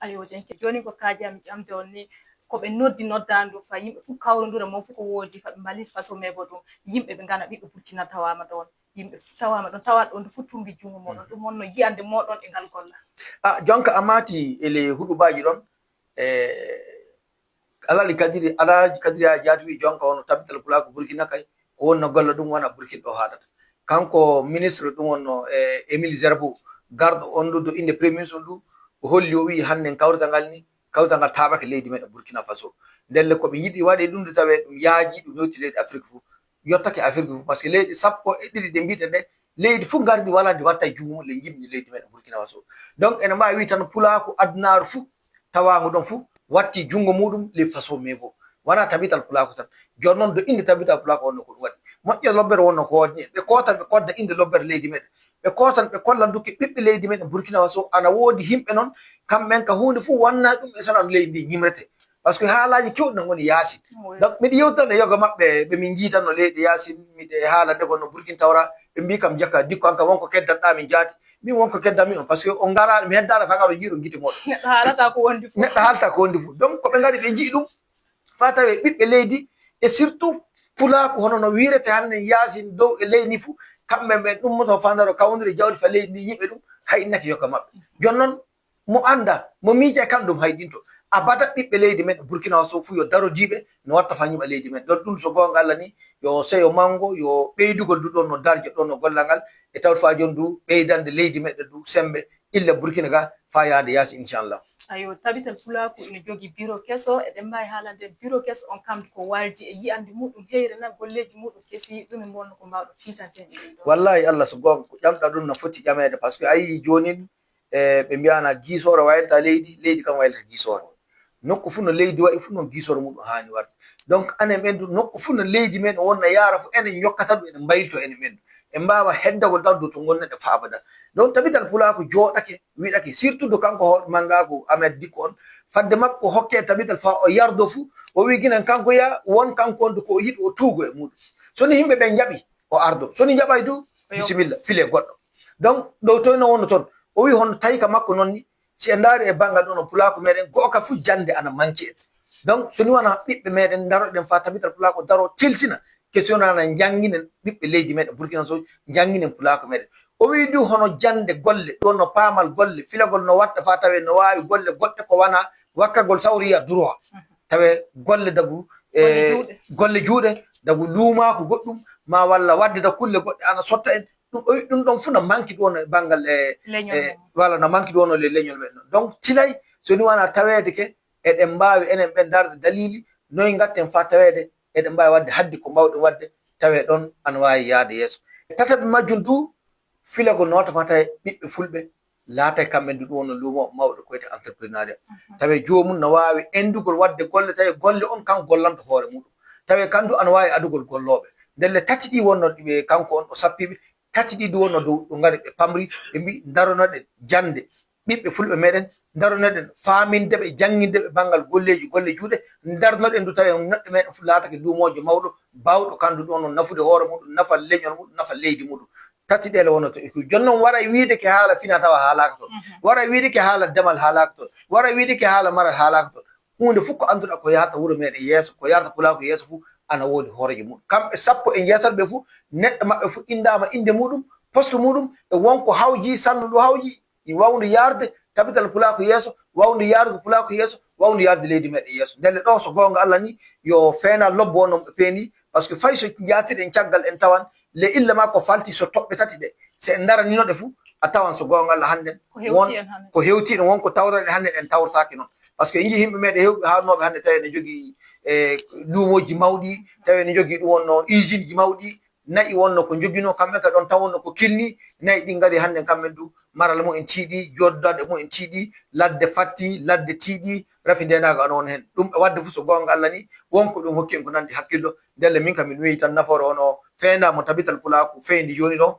ayo denke joni ko kajam jamde on ni ko ɓe noddandu fa yimɓe fu kawrodura mon fu ko woodi fa ɓe mbalit façon mais bo ɗum yimɓe ɓe ngana ɓiɓɓe burkina tawama ɗon yimɓe tawama ɗon tawa ɗon fu tumbi jungo moɗon ɗum wonno yiyande moɗon e ngal golla jonka amati ele huɗubaji ɗon alaji kadiri a jaatuwi jonka ono tabital pulako burkina kay ko wonno golla ɗum wona burkina ɗo haɗata kanko ministre ɗum wonno Émile Zerbo garɗo on ɗo do inde premier ministre ndu o holli o wi hande kawrital ngal taɓake leydi meɗen burkina faso ndelle koɓe yiɗi waɗe ɗum de tawe ɗum yaaji ɗum yewti leydi afrique fof yottake afrique fof par ce que leydi sappo e ɗiɗi ɗe mbiɗen ɗe leydi fof gardi wala ndi watta e jungo le jimɗi leydi meɗen burkina faso donc ene mbawi wi tan pulako addunaru fof tawago ɗon fof watti jungo muɗum le façon mais bo wona tabital pulako tan joni noon do inde tabital pulako wonno ko ɗum waɗi moƴƴe lobbere wonno ko waɗni ɓe kotan ɓe kodda inde lobbere leydi meɗen ɓe kotan ɓe kollan dukke ɓiɓɓe leydi meɗen burkina faso ana woodi himɓe noon kamɓen ka hunde fof wanna ɗum e sanan leydi ndi ñimrete par ce que haalaji kewɗi nan goni yaasin donc miɗa yewtan e yoga maɓɓe ɓe min jiitanno leydi yaasin miɗe haala nde gonno burkina tawra ɓe mbi kam jakka dikko an kam wonko keddatɗa min jaati min wonko keddami on par ce que on ngara mi heddano tan aɗo jiiɗo guite moɗon neɗɗo haalata ko wondi fof neɗɗo haalta ko wondi fof donc koɓe ngari ɓe jii ɗum fa tawe ɓiɓɓe leydi e surtout pulako hono no wirete hannde yaasin dow e leydi ni fof kamɓe ɓe ɗummoto fandaro kawdiri jawdi fa leydi ndi yimɓe ɗum haynaki yokka maɓɓe joni noon mo anda mo miija e kam ɗum hayɗinto abada ɓiɓɓe leydi men burkina faso fu yo darodiɓe no watta fa ñiɓa leydi men ɗon ɗum so gonga Allah ni yo seyo mango yo ɓeydugol du ɗon no darje ɗon no gollal ngal e tawde fa joni du ɓeydande leydi meɗen du sembe illa burkina ga fa yaade yaasi inchallah ayo tabital pulako ina jogui bureau kesso eɗen mbawi haalande bureau kesso on kamde ko waldi e yiyande muɗum heyrena golleji muɗum keesi ɗumen bonno ko mbawɗo fitanteɓe ɗo wallahi Allah so gonga ko ƴamɗa ɗum no foti ƴamede par ce que a yii joni ɓe mbiyana guisore waylata leydi kam waylata guisore nokku fu no leydi wayi fu noon guisore muɗum hani warde donc anen ɓendu nokku fu no leydi men wonna yaara fu enen yokkata ɗum eɗen mbayito enen ɓendu en mbawa heddagol dawdo to gonneɗe fa abada donc tabital pulako jooɗake wiɗake surtout do kanko hoɗo mangako Ahmed Dicko on fadde makko hokke tabital fa o yardo fu o wi guinen kanko ya won kanko on ko o yiɗi o tuugo e muɗum soni yimɓe ɓe jaaɓi o ardo soni jaɓay du bisimilla file goɗɗo donc ɗo toyno wonno toon o wi hono tawi ka makko noon ni si en daari e banggal ɗo no pulako meɗen gooka fu jande ana manque donc soni wona ɓiɓɓe meɗen daroɗen fa tabital pulako daro tilsina question ana janginen ɓiɓɓe leydi meɗen burkina faso janginen pulako meɗen o wi du hono jande golle ɗon no paamal golle filagol no watta fa tawe no wawi golle goɗɗe ko wana wakkagol sawriya droit tawe golle dagu golle juuɗe dagu luumako goɗɗum ma walla wadde da kulle goɗɗe ana sotta en ɗum ɗon fu no manque ɗon e banggal walla no manque ɗon le leñol men donc tilay soni wona tawede ke eɗen mbawi enen ɓen darde dalili noy gatten fa tawede eɗen mbawi wadde haddi ko mbawɗen wadde tawe ɗon ana wawi yaade yeeso tataɓe majjum du filagol no watta fa tawe ɓiɓɓe fulɓe laata e kamɓe ndu ɗum wonno luumo mawɗo koyte entreprenariat tawe jomum no wawi endugol wadde golle tawi golle on kanko gollanto hoore muɗum tawe kandu ana wawi adugol golloɓe ndelle tati ɗi wonno ɗiɓe kanko on o sappiɓe tati ɗi wonno dow ɗo ngari ɓe pamri ɓe mbi daronoɗen jande ɓiɓɓe fulɓe meɗen daronoɗen famindeɓe jangindeɓe banggal golleji golle juuɗe darnoɗen du tawi neɗɗo meɗen fu laatake luumojo mawɗo bawɗo kandu ɗon no nafude hoore muɗum nafa leñol muɗum nafa leydi muɗum tati ɗele wonno to iko joni noon wara wiide ke haala fina tawa haalaka toon wara wiide ke haala demal haalaka toon wara wiide ke haala maral haalaka toon hunde fof ko anduɗa ko yarata wuuro meɗen yeeso ko yarata pulako yeeso fuu ana woodi hoorejo muɗum kamɓe sappo e jeetato ɓe fuu neɗɗo maɓɓe fuu indama inde muɗum poste muɗum e wonko hawji sannu ɗo hawji wawde yarde tabital pulako yeeso wawde yarde pulako yeeso wawde yarde leydi meɗen yeeso ndelle ɗo so gonga Allah ni yo feena lobbo wonno ɓe peeni par ce que fay so jatiɗen caggal en tawan le illa ma ko falti so toɓɓe tati ɗe se en daraninoɗe fuu a tawan so gonga Allah hannden won ko hewti ɗon wonko tawraɗe hannden en tawrtaki noon par ce que yii yimɓe meɗen hewɓe harnoɓe hannde tawi ne jogii e luumoji mawɗi tawi ne jogii ɗum wonno usine ji mawɗi nayi wonno ko joguino kamɓe ka ɗon taw wonno ko kilni nayi ɗi ngari hannde kamɓen du maral mum en tiiɗi joddade mum en tiiɗi ladde fatti ladde tiiɗi rafi ndenaga ano on hen ɗum ɓe wadde fof so gonga Allah ni wonko ɗum hokki en ko nandi hakkillo ndelle min kam min weyi tan nafoore ono feendamo tabital pulako feyndi joni ɗo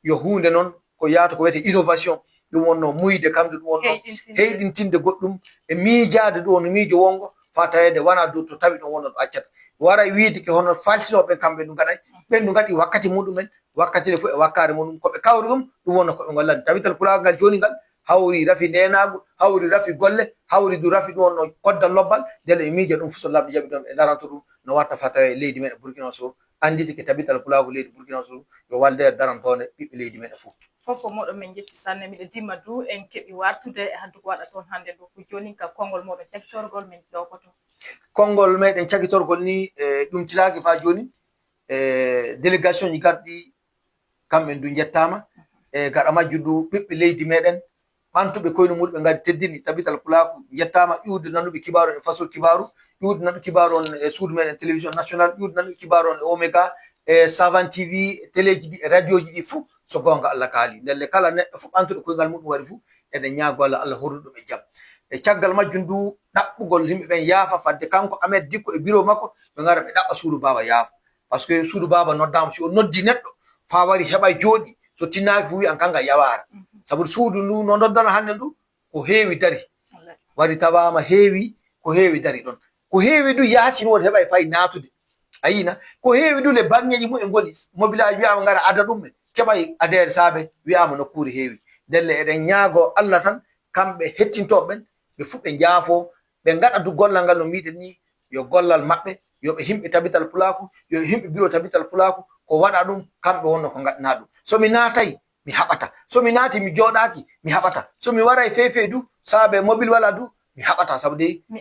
yo hunde noon ko yaata ko wiyete innovation ɗum wonno muyde kamde ɗum wonno heyɗintinde goɗɗum e miijade ɗum wonno miijo wongo fa tawede wona dow to tawi ɗum wonno ɗo accata wara wiide ke hono faltinoɓe kamɓe ɗum gaɗay ɓen ɗum gaɗi wakkati muɗumen wakkatire fof e wakkare muɗum koɓe kawri ɗum wonno koɓe gollani tawital pulako ngal joni ngal hawri rafi ndenagu hawri rafi golle hawri du rafi ɗum no kodda lobbal ndele e miija ɗum so labɗi jaɓi ɗon ɓe daranto ɗum no watta fata e leydi meɗen Burkina Faso anditi ke tabital pulaku leydi Burkina Faso yo walde darantode ɓiɓɓe leydi meɗen fof fofo moɗon min jetti sanne miɗe dimma du en keɓi wartude e handuko waɗa toon hannde ɗo fu joni ka konngol moɗon cakkitorgol min jowkoto konngol meɗen cakkitorgol ni ɗum tilaki fa joni délégation ji garɗi kamɓe du jettama e gaɗa majju du ɓiɓɓe leydi meɗen ɓantuɓe koyno muɗum ɓe ngari teddini tabital pulaku jettama ƴuwde nanuɓe kibaru e façon kibaru ƴuwde nanuɓe kibaru on e suudu meɗen télévision national ƴuwde nanuɓe kibaru on e Omega e Savan TV téléji ɗi e radio ji ɗi fou so gonga Allah kaali ndelle kala neɗɗo fof ɓantuɗo koyngal muɗum waɗi fou eɗen ñaago Allah horru ɗum e jaam e caggal majjum du ɗaɓɓugol yimɓe ɓen yaafa fadde kanko Ahmed Dicko e bureau makko ɓe ngara ɓe ɗaɓɓa suudu baba yaafa par ce que suudu baba noddama si o noddi neɗɗo fa wari heɓa jooɗi so tinnaki fu wi an kanga yawara sabu suudu ndu no noddana hannde ndu ko heewi dari wari tawama heewi ko heewi dari ɗon ko heewi du yasin woni heɓa fayi natude a yina ko heewi du le bangeji mumen goni mobilage wiyama ngara ada ɗum keɓay adere saabe wiyama nokkure heewi ndelle eɗen ñaago Allah tan kamɓe hettintoɓe ɓen ɓe fu ɓe jaafo ɓe ngaɗa du gollal ngal no mbiɗen ni yo gollal maɓɓe yoɓe himɓe tabital pulaku yo himɓe bureau tabital pulaku ko waɗa ɗum kamɓe wonno ko gaɗana ɗum somi naatayi mi haɓata somi naati mi jooɗaki mi haɓata somi waray fefe du saabe mobile wala du mi haɓata sabu de mi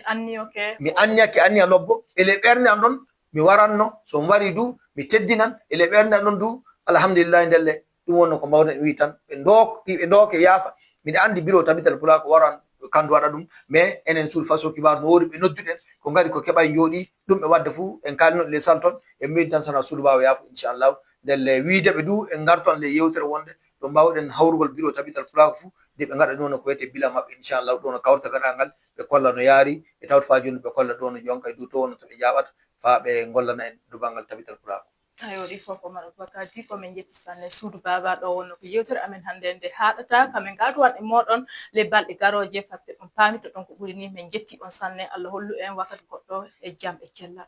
anniyake anniya lobbo ele ɓernde am ɗon mi waranno somi wari du mi teddinan ele ɓernde am ɗon du alhamdulillahi ndelle ɗum wonno ko mbawden wi tan ɓe ndooke yaafa miɗa andi bureau tabital pulaku waran kandu waɗa ɗum mais enen suudu façon kibaru no wori ɓe nodduɗen ko ngari ko keɓa jooɗi ɗum ɓe wadde fuu en kalinoɗe les sal toon e mbiydi tan sana suudu mbawa yaafo inchallahu ndelle wiideɓe du en garton le yewtere wonde ɗo mbawɗen hawrugol bureau tabital pulaku fuu nde ɓe ngaɗa ɗum no ko wiyete bilan maɓɓe inchallahu ɗo no kawrita gaɗa ngal ɓe kolla no yaari e tawta fa joni ɓe kolla ɗo no jonka e dow to wonno to ɓe jaɓata fa ɓe gollana en do banggal tabital pulaku ayoɗi fof Omar Aboubakar Dicko min jetti sanne suudu baba ɗo wonno ko yewtere amen hannde nde haɗata kamin gatuwan e moɗon le balɗe garoje fabɓe ɗum paami to ɗon ko ɓuri ni min jetti on sanne Allah hollu en wakkati goɗɗo e jaam e cellal